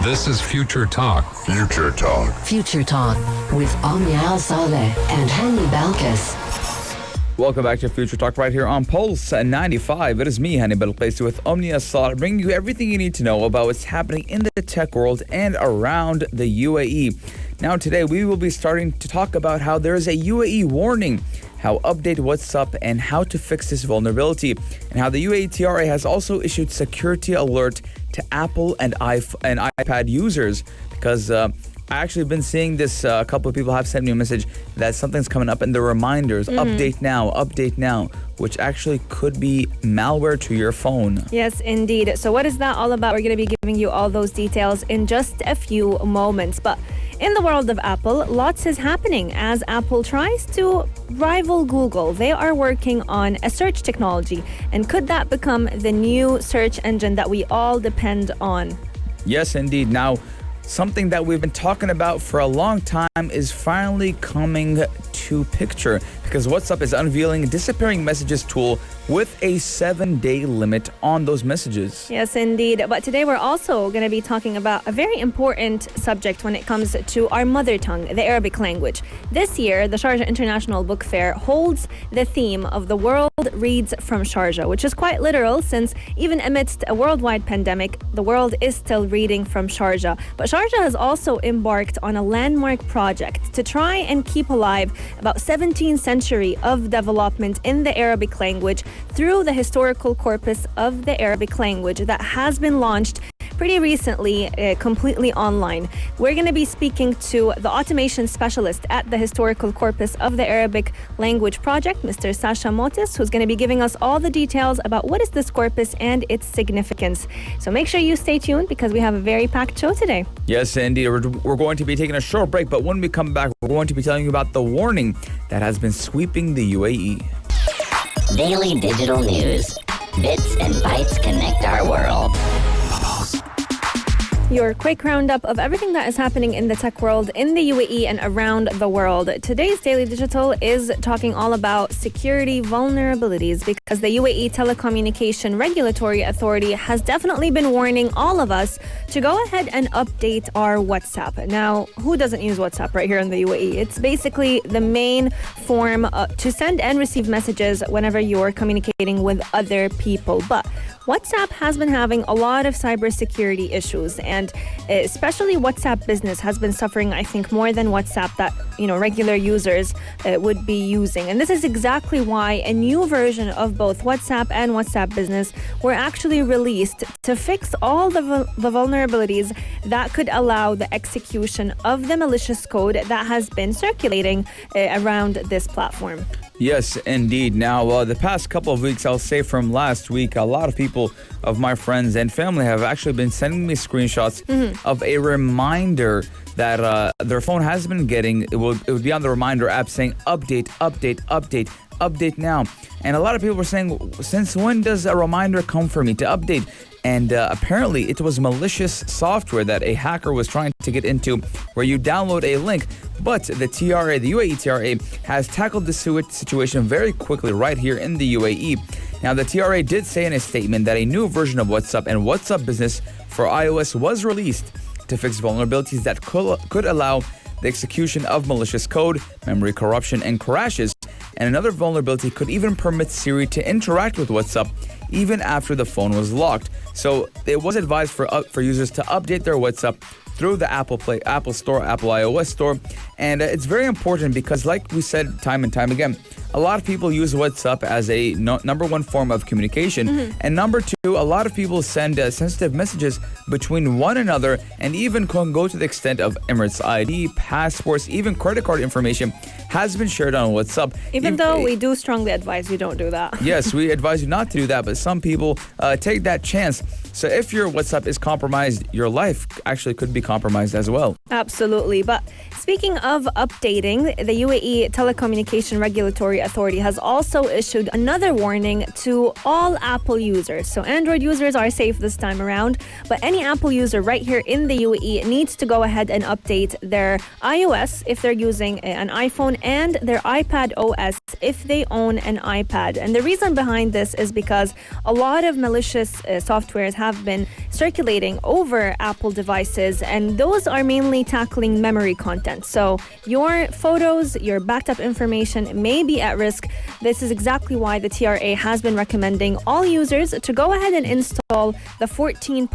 This is Future Talk. Future Talk. Future Talk with Omnia Saleh and Hani Balkis. Welcome back to Future Talk right here on Pulse 95. It is me, Hani Balkis, with Omnia Saleh, bringing you everything you need to know about what's happening in the tech world and around the UAE. Now today we will be starting to talk about how there is a UAE warning, how update WhatsApp and how to fix this vulnerability, and how the UAE TRA has also issued security alert to Apple and iPad users, because I actually been seeing this. A couple of people have sent me a message that something's coming up in the reminders. Update now, which actually could be malware to your phone. Yes, indeed. So what is that all about? We're going to be giving you all those details in just a few moments. But in the world of Apple, lots is happening as Apple tries to rival Google. They are working on a search technology. And could that become the new search engine that we all depend on? Yes, indeed. Now, something that we've been talking about for a long time is finally coming to picture, because WhatsApp is unveiling a disappearing messages tool with a 7-day limit on those messages. Yes, indeed. But today we're also going to be talking about a very important subject when it comes to our mother tongue, the Arabic language. This year, the Sharjah International Book Fair holds the theme of The World Reads from Sharjah, which is quite literal, since even amidst a worldwide pandemic, the world is still reading from Sharjah. But Sharjah has also embarked on a landmark project to try and keep alive about 17th century of development in the Arabic language through the historical corpus of the Arabic language that has been launched pretty recently, completely online. We're going to be speaking to the automation specialist at the historical corpus of the Arabic language project, Mr. Sasha Motis, who's going to be giving us all the details about what is this corpus and its significance. So make sure you stay tuned, because we have a very packed show today. Yes, indeed. We're going to be taking a short break, but when we come back, we're going to be telling you about the warning that has been sweeping the UAE. Daily digital news. Bits and bytes connect our world. Your quick roundup of everything that is happening in the tech world in the UAE and around the world. Today's Daily Digital is talking all about security vulnerabilities, because the UAE Telecommunication Regulatory Authority has definitely been warning all of us to go ahead and update our WhatsApp. Now, who doesn't use WhatsApp right here in the UAE? It's basically the main form to send and receive messages whenever you're communicating with other people. But WhatsApp has been having a lot of cybersecurity issues, and especially WhatsApp Business has been suffering, I think, more than WhatsApp that, regular users would be using. And this is exactly why a new version of both WhatsApp and WhatsApp Business were actually released to fix all the vulnerabilities that could allow the execution of the malicious code that has been circulating around this platform. Yes, indeed. Now, the past couple of weeks, I'll say from last week, a lot of people of my friends and family have actually been sending me screenshots of a reminder that their phone has been getting. It would be on the reminder app saying, update now. And a lot of people were saying, since when does a reminder come for me to update? And apparently it was malicious software that a hacker was trying to get into, where you download a link. But the TRA, the UAE TRA, has tackled this situation very quickly right here in the UAE. Now, the TRA did say in a statement that a new version of WhatsApp and WhatsApp Business for iOS was released to fix vulnerabilities that could allow the execution of malicious code, memory corruption, and crashes. And another vulnerability could even permit Siri to interact with WhatsApp even after the phone was locked. So it was advised for users to update their WhatsApp through the Apple Store, Apple iOS Store. And it's very important because, like we said time and time again, a lot of people use WhatsApp as a number one form of communication. And number two, a lot of people send sensitive messages between one another, and even can go to the extent of Emirates ID, passports, even credit card information has been shared on WhatsApp. Even though we do strongly advise you don't do that. Yes, we advise you not to do that, but some people take that chance. So if your WhatsApp is compromised, your life actually could be compromised as well. Absolutely. But speaking of updating, the UAE Telecommunication Regulatory Authority has also issued another warning to all Apple users. So Android users are safe this time around, but any Apple user right here in the UAE needs to go ahead and update their iOS if they're using an iPhone and their iPad OS if they own an iPad. And the reason behind this is because a lot of malicious softwares have been circulating over Apple devices, and those are mainly tackling memory content. So your photos, your backed up information may be at risk. This is exactly why the TRA has been recommending all users to go ahead and install the 14.2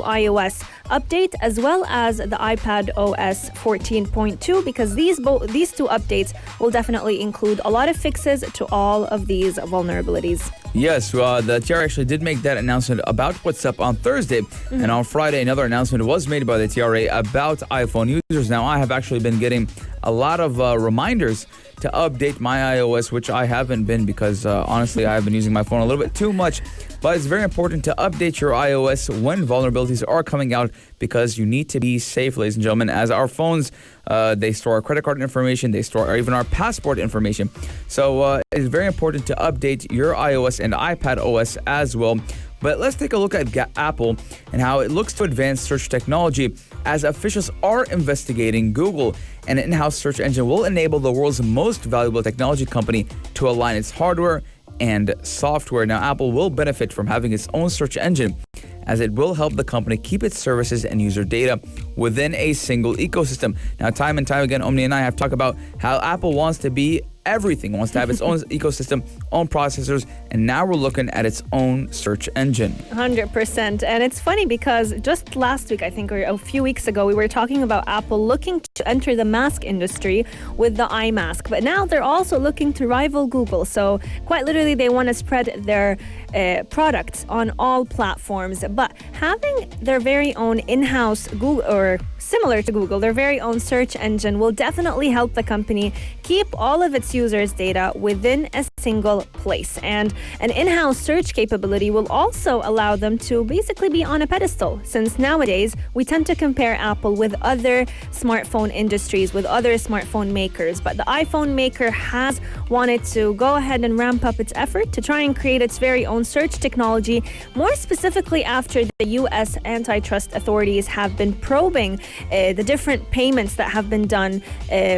iOS update as well as the iPad OS 14.2, because these two updates will definitely include a lot of fixes to all of these vulnerabilities. Yes, the TRA actually did make that announcement about what's up on Thursday. And on Friday, another announcement was made by the TRA about iPhone users. Now, I have actually been getting a lot of reminders to update my iOS, which I haven't been because honestly, I've been using my phone a little bit too much. But it's very important to update your iOS when vulnerabilities are coming out, because you need to be safe, ladies and gentlemen, as our phones, they store our credit card information, they store even our passport information. So it's very important to update your iOS and iPad OS as well. But let's take a look at Apple and how it looks to advance search technology, as officials are investigating Google. An in-house search engine will enable the world's most valuable technology company to align its hardware and software. Now, Apple will benefit from having its own search engine, as it will help the company keep its services and user data within a single ecosystem. Now, time and time again, Omni and I have talked about how Apple wants to be everything, wants to have its own ecosystem, own processors, and now we're looking at its own search engine. 100%. And it's funny because just last week, I think, or a few weeks ago, we were talking about Apple looking to enter the mask industry with the iMask. But now they're also looking to rival Google. So quite literally, they want to spread their products on all platforms. But having their very own in-house Google, or similar to Google, their very own search engine will definitely help the company keep all of its users' data within a single place. And an in-house search capability will also allow them to basically be on a pedestal, since nowadays we tend to compare Apple with other smartphone industries, with other smartphone makers. But the iPhone maker has wanted to go ahead and ramp up its effort to try and create its very own search technology, more specifically after the U.S. antitrust authorities have been probing the different payments that have been done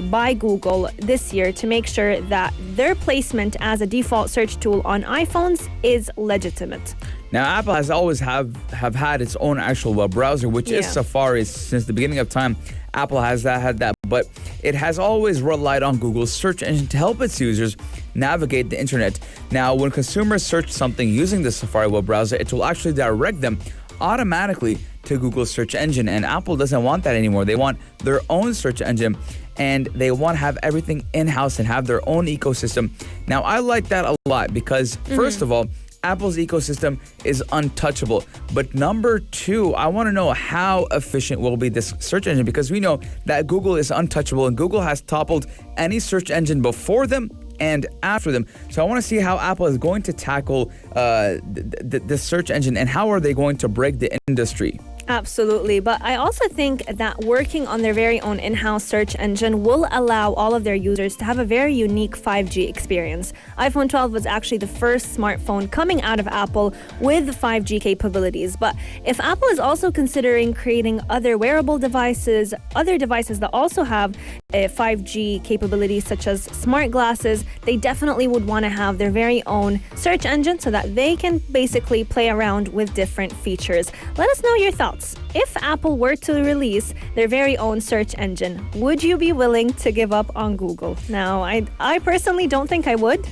by Google this year to make sure that their placement as a default search tool on iPhones is legitimate. Now, Apple has always have had its own actual web browser, which is Safari. Since the beginning of time, Apple has had that, but it has always relied on Google's search engine to help its users navigate the internet. Now, when consumers search something using the Safari web browser, it will actually direct them automatically to Google's search engine, and Apple doesn't want that anymore. They want their own search engine, and they want to have everything in-house and have their own ecosystem. Now, I like that a lot because, first of all, Apple's ecosystem is untouchable. But number two, I want to know how efficient will be this search engine, because we know that Google is untouchable and Google has toppled any search engine before them and after them. So I want to see how Apple is going to tackle the search engine, and how are they going to break the industry. Absolutely. But I also think that working on their very own in-house search engine will allow all of their users to have a very unique 5G experience. iPhone 12 was actually the first smartphone coming out of Apple with 5G capabilities. But if Apple is also considering creating other wearable devices, other devices that also have 5G capabilities such as smart glasses, they definitely would want to have their very own search engine so that they can basically play around with different features. Let us know your thoughts. If Apple were to release their very own search engine, would you be willing to give up on Google? Now, I personally don't think I would,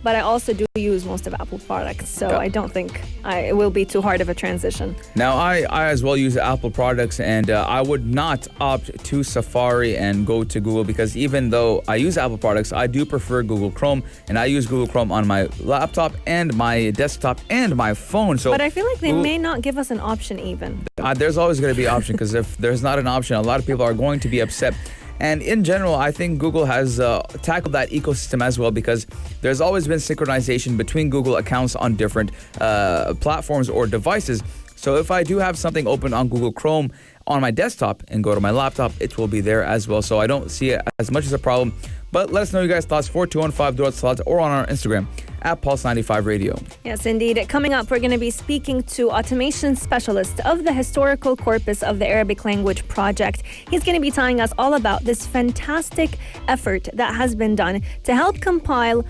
but I also do use most of Apple products, so I don't think it will be too hard of a transition. Now, I as well use Apple products, and I would not opt to Safari and go to Google, because even though I use Apple products, I do prefer Google Chrome, and I use Google Chrome on my laptop and my desktop and my phone. So, but I feel like they may not give us an option even. There's always going to be an option, because if there's not an option, a lot of people are going to be upset. And in general, I think Google has tackled that ecosystem as well, because there's always been synchronization between Google accounts on different platforms or devices. So if I do have something open on Google Chrome on my desktop and go to my laptop, it will be there as well. So I don't see it as much as a problem. But let us know your guys' thoughts, 4215 or on our Instagram at Pulse95 Radio. Yes, indeed. Coming up, we're going to be speaking to automation specialist of the historical corpus of the Arabic language project. He's going to be telling us all about this fantastic effort that has been done to help compile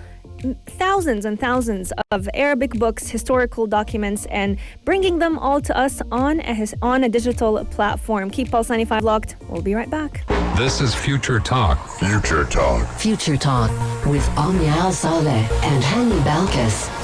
thousands and thousands of Arabic books, historical documents, and bringing them all to us on a digital platform. Keep Pulse 95 locked. We'll be right back. This is Future Talk. Future Talk. Future Talk with Omnia Saleh and Hani Balkis.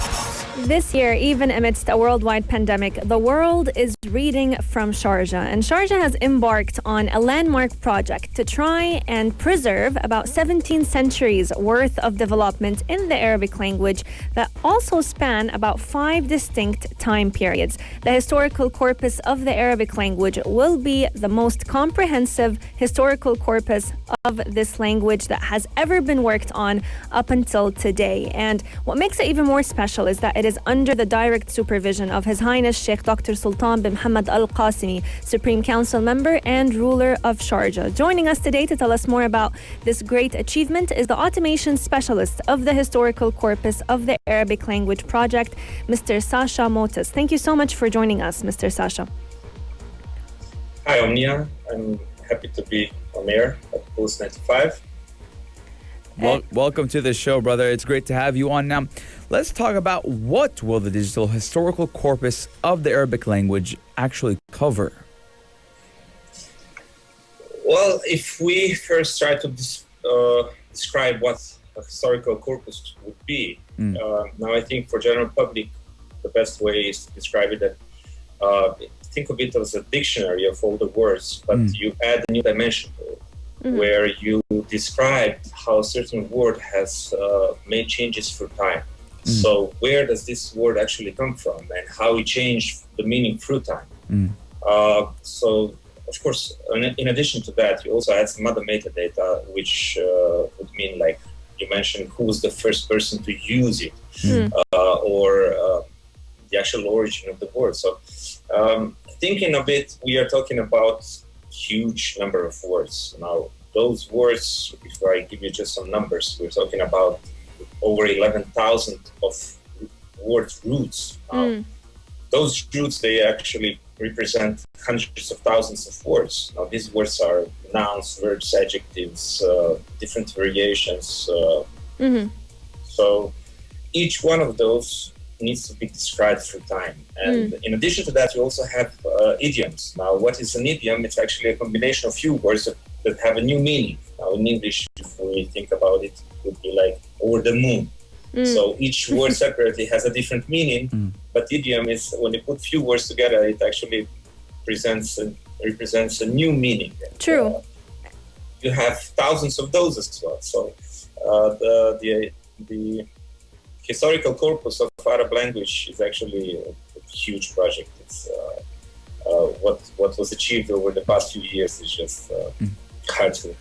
This year, even amidst a worldwide pandemic, the world is reading from Sharjah. And Sharjah has embarked on a landmark project to try and preserve about 17 centuries worth of development in the Arabic language that also span about 5 distinct time periods. The historical corpus of the Arabic language will be the most comprehensive historical corpus of this language that has ever been worked on up until today. And what makes it even more special is that it is under the direct supervision of His Highness Sheikh Dr. Sultan bin Hamad Al Qasimi, Supreme Council member and ruler of Sharjah. Joining us today to tell us more about this great achievement is the automation specialist of the historical corpus of the Arabic language project, Mr. Sasha Motis. Thank you so much for joining us, Mr. Sasha. Hi, Omnia. I'm happy to be on air at Pulse 95. Welcome to the show, brother. It's great to have you on. Now, let's talk about what will the digital historical corpus of the Arabic language actually cover? Well, if we first try to describe what a historical corpus would be, now I think for general public, the best way is to describe it that think of it as a dictionary of all the words, but you add a new dimension to it. Where you describe how a certain word has made changes through time. So where does this word actually come from and how it changed the meaning through time? So, of course, in addition to that, you also add some other metadata, which would mean, like you mentioned, who was the first person to use it, or the actual origin of the word. So thinking of it, we are talking about huge number of words. Now, those words, if I give you just some numbers, we're talking about over 11,000 of word roots. Those roots, they actually represent hundreds of thousands of words. Now, these words are nouns, verbs, adjectives, different variations. So each one of those needs to be described through time. And in addition to that, you also have idioms. Now, what is an idiom? It's actually a combination of few words that have a new meaning. Now, in English, if we think about it, it would be like over the moon. So each word separately has a different meaning, but idiom is when you put few words together, it actually represents a new meaning. True. You have thousands of those as well. So the historical corpus of Arab language is actually a huge project. It's what was achieved over the past few years is just hard to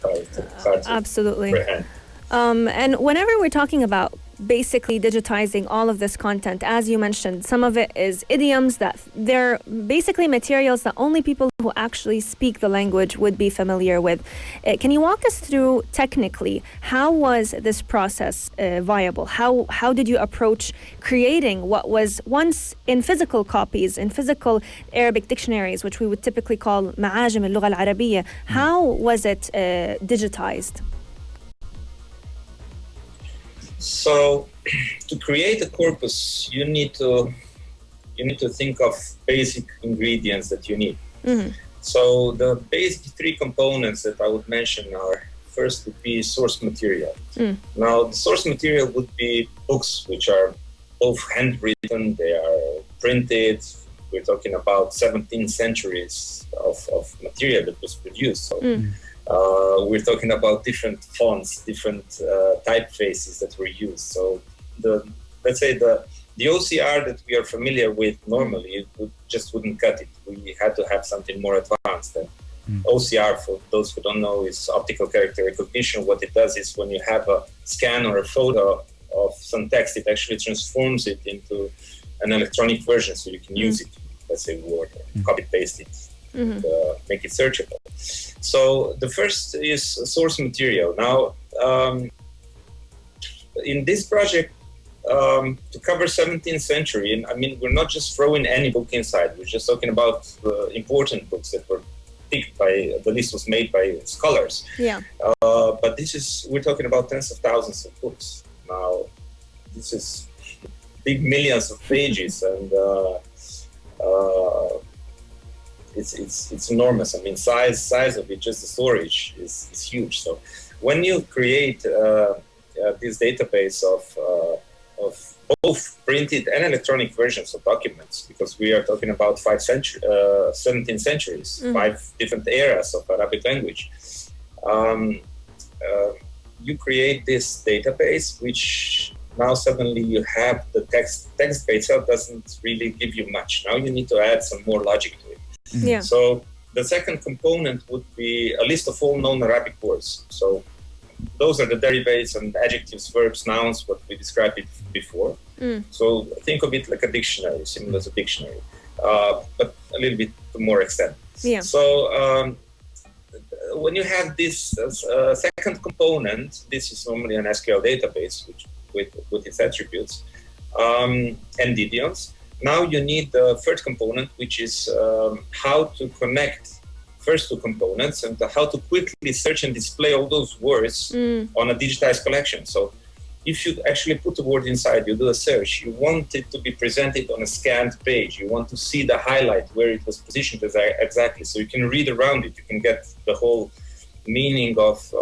Absolutely. comprehend. And whenever we're talking about basically digitizing all of this content, as you mentioned, some of it is idioms that they're basically materials that only people who actually speak the language would be familiar with. Can you walk us through technically, how was this process viable? How did you approach creating what was once in physical copies, in physical Arabic dictionaries, which we would typically call معاجم اللغة العربية? How was it digitized? So, to create a corpus, you need to think of basic ingredients that you need. So the basic 3 components that I would mention are, first would be source material. Now, the source material would be books, which are both handwritten, they are printed. We're talking about 17 centuries of material that was produced. So, we're talking about different fonts, different typefaces that were used. So let's say the OCR that we are familiar with normally just wouldn't cut it. We had to have something more advanced. And OCR, for those who don't know, is optical character recognition. What it does is when you have a scan or a photo of some text, it actually transforms it into an electronic version so you can use it, let's say Word, copy paste it. And, make it searchable. So the first is source material. Now, in this project, to cover 17th century, and I mean, we're not just throwing any book inside. We're just talking about important books that were picked by, the list was made by scholars. Yeah. But we're talking about tens of thousands of books. Now, this is big millions of pages, and it's enormous. I mean, size of it, just the storage is huge. So when you create this database of both printed and electronic versions of documents, because we are talking about 17 centuries, 5 different eras of Arabic language. You create this database, which now suddenly you have the text. Text by itself doesn't really give you much. Now you need to add some more logic to it. Yeah. So the second component would be a list of all known Arabic words. So those are the derivatives and adjectives, verbs, nouns, what we described it before. So think of it like a dictionary, similar to a dictionary, but a little bit to more extent. Yeah. So when you have this second component, this is normally an SQL database which with its attributes and idioms. Now you need the third component, which is how to connect first two components and how to quickly search and display all those words on a digitized collection. So if you actually put the word inside, you do a search, you want it to be presented on a scanned page. You want to see the highlight where it was positioned exactly. So you can read around it. You can get the whole meaning of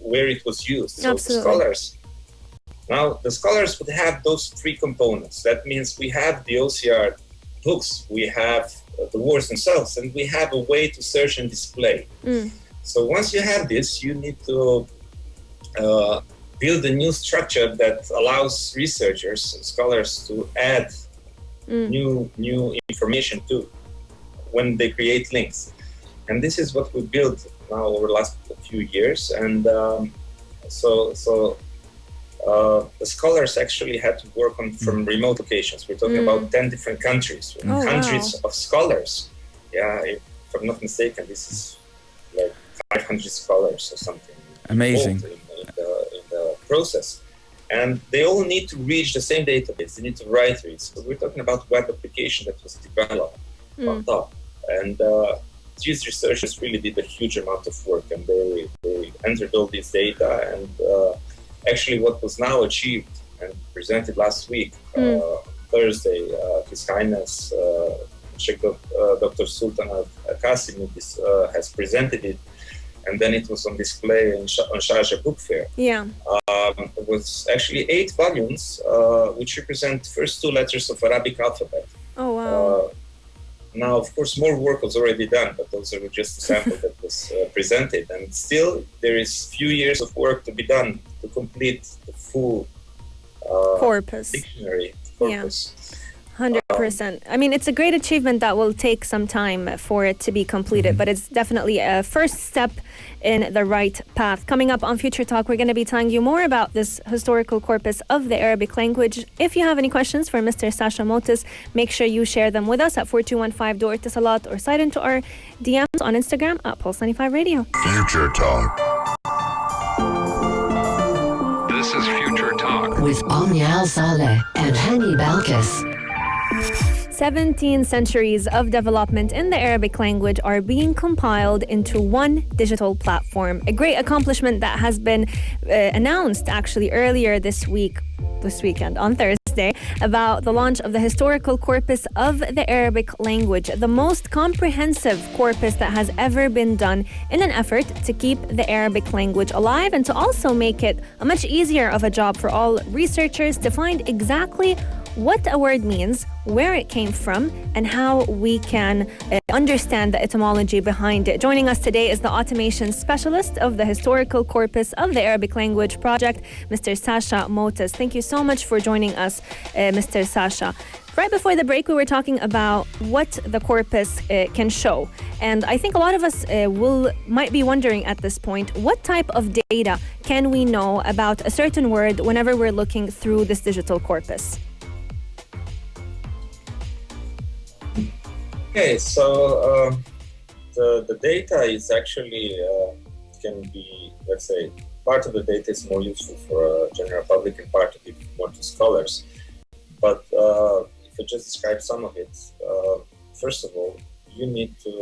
where it was used. So the scholars would have those three components. That means we have the OCR books, we have the words themselves, and we have a way to search and display. So once you have this, you need to build a new structure that allows researchers and scholars to add new information to when they create links. And this is what we built now over the last few years. And the scholars actually had to work on from remote locations. We're talking about 10 different countries, hundreds of scholars. Yeah, if I'm not mistaken, this is like 500 scholars or something. Amazing. In the process. And they all need to reach the same database. They need to write to it. So we're talking about web application that was developed on top. And these researchers really did a huge amount of work, and they entered all this data. And actually what was now achieved and presented last week, Thursday, His Highness Sheikh Dr. Sultan Al-Qasimi has presented it, and then it was on display on Sharjah Book Fair. Yeah. It was actually 8 volumes, which represent the first 2 letters of Arabic alphabet. Oh, wow. Now, of course, more work was already done, but those are just a sample that was presented. And still, there is few years of work to be done to complete the full corpus. Dictionary corpus. Yeah. 100%. I mean, it's a great achievement that will take some time for it to be completed, but it's definitely a first step in the right path. Coming up on Future Talk, we're going to be telling you more about this historical corpus of the Arabic language. If you have any questions for Mr. Sasha Motis, make sure you share them with us at 4215 do Itisalat or slide into our DMs on Instagram at Pulse95 Radio. Future Talk. This is Future Talk with Omnia Al-Saleh and Hani Balkis. 17 centuries of development in the Arabic language are being compiled into one digital platform. A great accomplishment that has been announced actually earlier this weekend on Thursday, about the launch of the historical corpus of the Arabic language, the most comprehensive corpus that has ever been done in an effort to keep the Arabic language alive and to also make it a much easier of a job for all researchers to find exactly what a word means, where it came from, and how we can understand the etymology behind it. Joining us today is the automation specialist of the Historical Corpus of the Arabic Language Project, Mr. Sasha Motis. Thank you so much for joining us, Mr. Sasha. Right before the break, we were talking about what the corpus can show. And I think a lot of us might be wondering at this point, what type of data can we know about a certain word whenever we're looking through this digital corpus? Okay, so the data is actually can be, let's say, part of the data is more useful for general public and part of it more to scholars. But if I just describe some of it, first of all, you need to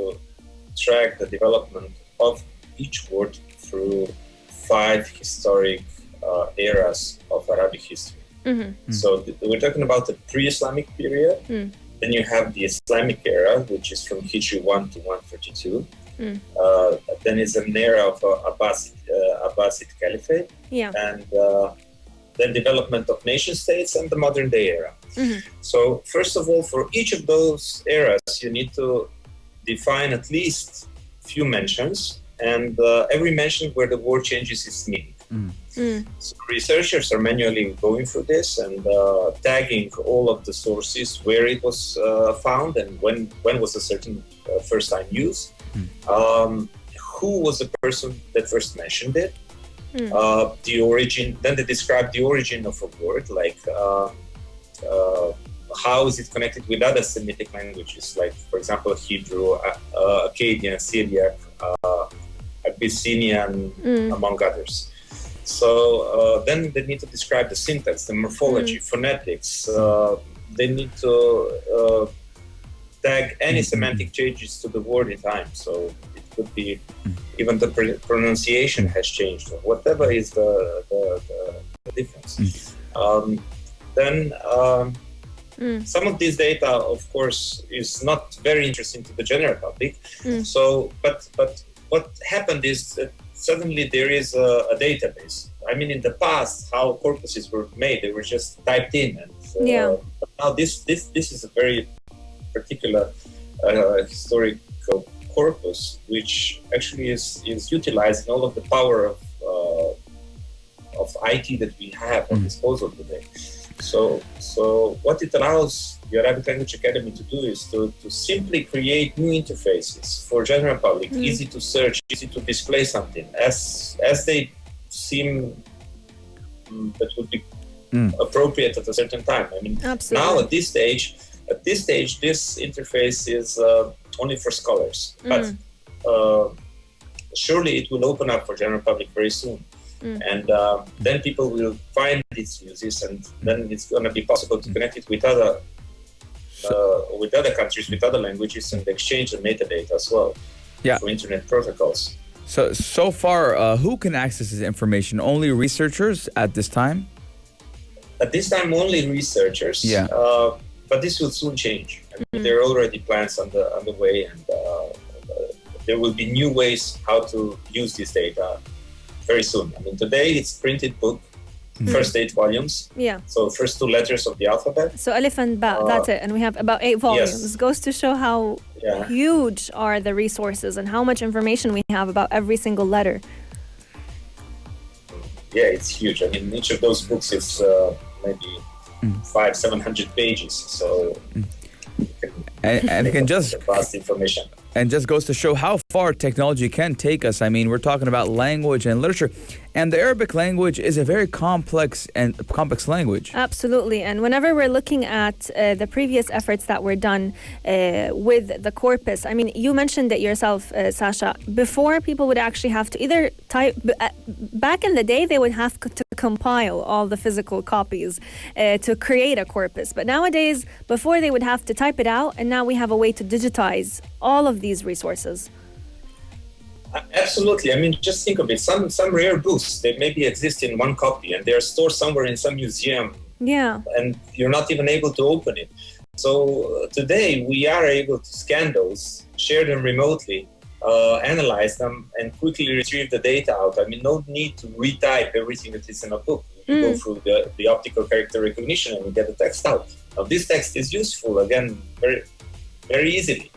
track the development of each word through 5 historic eras of Arabic history. So we're talking about the pre-Islamic period. Then you have the Islamic era, which is from Hijri 1 to 132. Then is an era of Abbasid Caliphate. And then development of nation states and the modern day era. So first of all, for each of those eras, you need to define at least few mentions, and every mention where the word changes its meaning. So researchers are manually going through this and tagging all of the sources where it was found and when was a certain first time used, who was the person that first mentioned it, the origin. Then they describe the origin of a word, like how is it connected with other Semitic languages, like, for example, Hebrew, Akkadian, Syriac, Abyssinian, among others. So then they need to describe the syntax, the morphology, phonetics. They need to tag any semantic changes to the word in time. So it could be even the pronunciation has changed, or whatever is the difference. Then some of this data, of course, is not very interesting to the general public. So, but what happened is that suddenly there is a database. I mean, in the past, how corpuses were made, they were just typed in. And but now this is a very particular historical corpus, which actually is utilizing all of the power of IT that we have at disposal today. So what it allows the Arabic Language Academy to do is to simply create new interfaces for general public, easy to search, easy to display something as they seem that would be appropriate at a certain time. I mean, now at this stage, this interface is only for scholars, but surely it will open up for general public very soon. And then people will find its uses, and then it's going to be possible to connect it with other countries, with other languages, and exchange the metadata as well through internet protocols. So far, who can access this information? Only researchers at this time? At this time, only researchers. But this will soon change. I mean, there are already plans on the way, and there will be new ways how to use this data very soon. I mean, today it's printed book, first 8 volumes. So first 2 letters of the alphabet. So Alif and Ba, that's it. And we have about 8 volumes. Yes. Goes to show how huge are the resources and how much information we have about every single letter. Yeah, it's huge. I mean, each of those books is maybe 500-700 pages. So and it can just vast information. And just goes to show how far technology can take us. I mean, we're talking about language and literature, and the Arabic language is a very complex language. Absolutely. And whenever we're looking at the previous efforts that were done with the corpus, I mean, you mentioned it yourself, Sasha, before people would actually have to either type, back in the day, they would have to compile all the physical copies to create a corpus. But nowadays, before they would have to type it out, and now we have a way to digitize all of these resources. Absolutely. I mean, just think of it. Some rare books, they maybe exist in one copy and they're stored somewhere in some museum. And you're not even able to open it. So today we are able to scan those, share them remotely, analyze them, and quickly retrieve the data out. I mean, no need to retype everything that is in a book. You go through the optical character recognition and you get the text out. Now, this text is useful, again, very, very easily.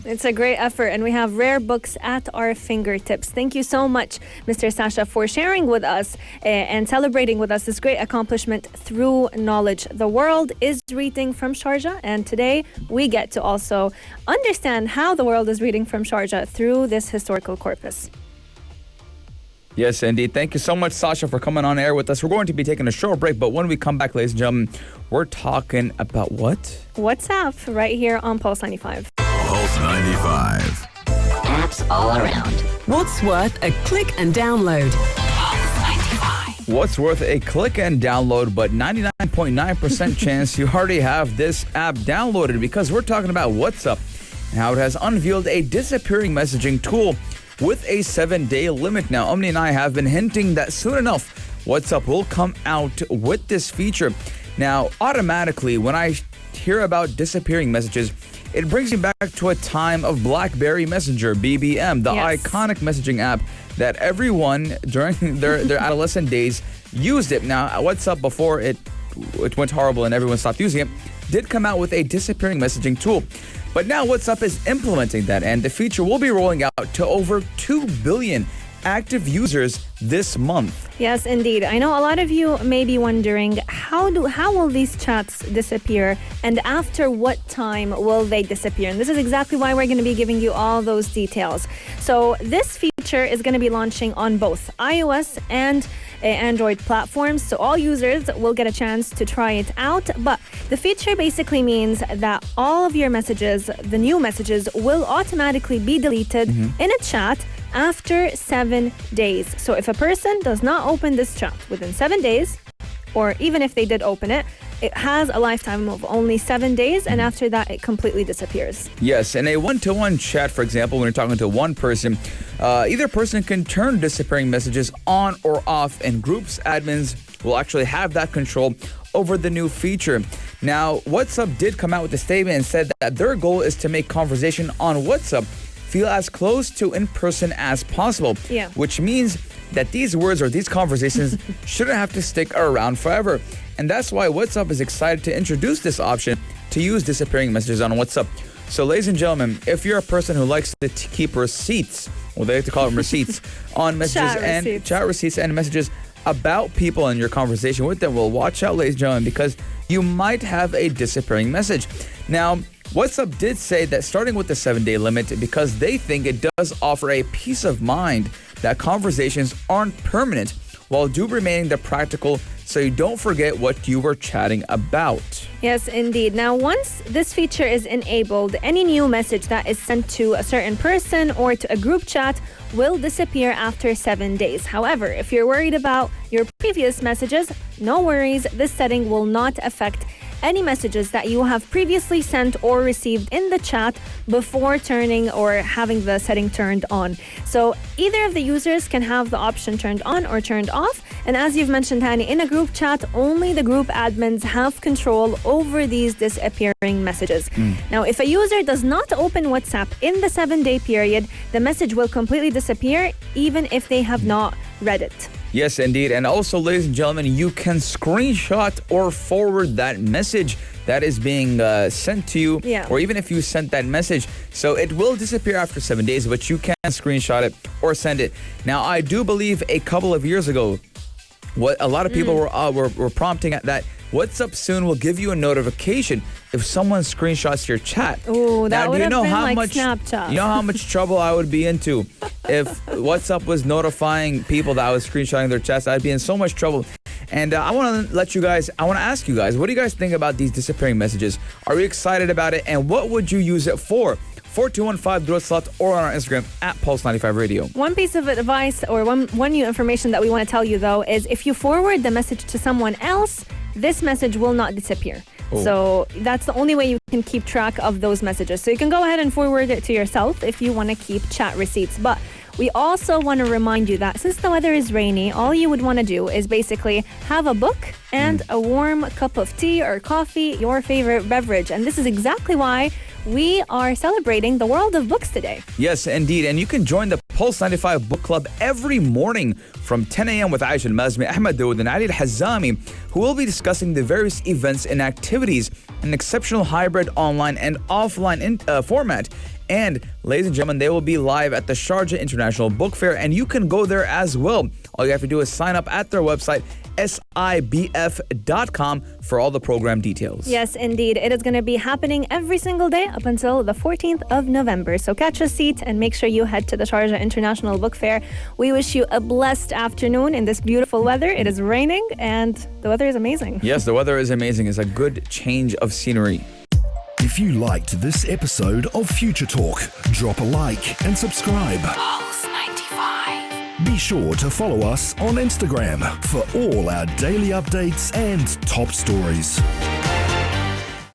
It's a great effort, and we have rare books at our fingertips. Thank you so much, Mr. Sasha, for sharing with us and celebrating with us this great accomplishment through knowledge. The world is reading from Sharjah, and today we get to also understand how the world is reading from Sharjah through this historical corpus. Yes, indeed. Thank you so much, Sasha, for coming on air with us. We're going to be taking a short break, but when we come back, ladies and gentlemen, we're talking about what? WhatsApp, right here on Pulse 95. Pulse 95. apps all around. What's worth a click and download? What's worth a click and download, but 99.9% chance you already have this app downloaded, because we're talking about WhatsApp and how it has unveiled a disappearing messaging tool with a 7-day limit. Now, Omni and I have been hinting that soon enough, WhatsApp will come out with this feature. Now, automatically, when I hear about disappearing messages, it brings me back to a time of BlackBerry Messenger, BBM, the iconic messaging app that everyone during their adolescent days used it. Now, WhatsApp, before it went horrible and everyone stopped using it, did come out with a disappearing messaging tool. But now WhatsApp is implementing that, and the feature will be rolling out to over 2 billion active users this month. Yes, indeed. I know a lot of you may be wondering, how will these chats disappear, and after what time will they disappear? And this is exactly why we're going to be giving you all those details. So this feature is going to be launching on both iOS and Android platforms, so all users will get a chance to try it out. But the feature basically means that all of your messages, the new messages, will automatically be deleted in a chat after 7 days. So if a person does not open this chat within 7 days, or even if they did open it, it has a lifetime of only 7 days, and after that, it completely disappears. Yes, in a one-to-one chat, for example, when you're talking to one person, either person can turn disappearing messages on or off, and groups admins will actually have that control over the new feature. Now, WhatsApp did come out with a statement and said that their goal is to make conversation on WhatsApp feel as close to in person as possible, which means that these words or these conversations shouldn't have to stick around forever. And that's why WhatsApp is excited to introduce this option to use disappearing messages on WhatsApp. So, ladies and gentlemen, if you're a person who likes to keep receipts, well, they like to call them receipts, on messages chat receipts and messages about people in your conversation with them, well, watch out, ladies and gentlemen, because you might have a disappearing message. Now, WhatsApp did say that starting with the 7-day limit, because they think it does offer a peace of mind that conversations aren't permanent, while do remaining the practical, so you don't forget what you were chatting about. Yes, indeed. Now, once this feature is enabled, any new message that is sent to a certain person or to a group chat will disappear after 7 days. However, if you're worried about your previous messages, no worries. This setting will not affect any messages that you have previously sent or received in the chat before turning or having the setting turned on. So either of the users can have the option turned on or turned off. And as you've mentioned, Hani, in a group chat, only the group admins have control over these disappearing messages. Now, if a user does not open WhatsApp in the 7-day period, the message will completely disappear, even if they have not read it. Yes, indeed. And also, ladies and gentlemen, you can screenshot or forward that message that is being sent to you, or even if you sent that message. So it will disappear after 7 days, but you can screenshot it or send it. Now, I do believe a couple of years ago, what a lot of people were prompting at that WhatsApp soon will give you a notification if someone screenshots your chat. Oh, that would have been like Snapchat. You know how much trouble I would be into if WhatsApp was notifying people that I was screenshotting their chats. I'd be in so much trouble. And I want to ask you guys, what do you guys think about these disappearing messages? Are you excited about it? And what would you use it for? 4215 slot or on our Instagram at Pulse95 Radio. One piece of advice or one new information that we want to tell you, though, is if you forward the message to someone else, this message will not disappear. So that's the only way you can keep track of those messages. So you can go ahead and forward it to yourself if you want to keep chat receipts. But we also want to remind you that since the weather is rainy, all you would want to do is basically have a book and a warm cup of tea or coffee, your favorite beverage. And this is exactly why we are celebrating the world of books today. Yes, indeed. And you can join the Pulse 95 Book Club every morning from 10 a.m. with Aisha Al-Mazmi, Ahmed Dawood, and Ali Al-Hazami, who will be discussing the various events and activities in an exceptional hybrid online and offline format. And, ladies and gentlemen, they will be live at the Sharjah International Book Fair, and you can go there as well. All you have to do is sign up at their website, sibf.com, for all the program details. Yes, indeed. It is going to be happening every single day up until the 14th of November. So catch a seat and make sure you head to the Sharjah International Book Fair. We wish you a blessed afternoon in this beautiful weather. It is raining and the weather is amazing. Yes, the weather is amazing. It's a good change of scenery. If you liked this episode of Future Talk, drop a like and subscribe. Pulse 95. Be sure to follow us on Instagram for all our daily updates and top stories.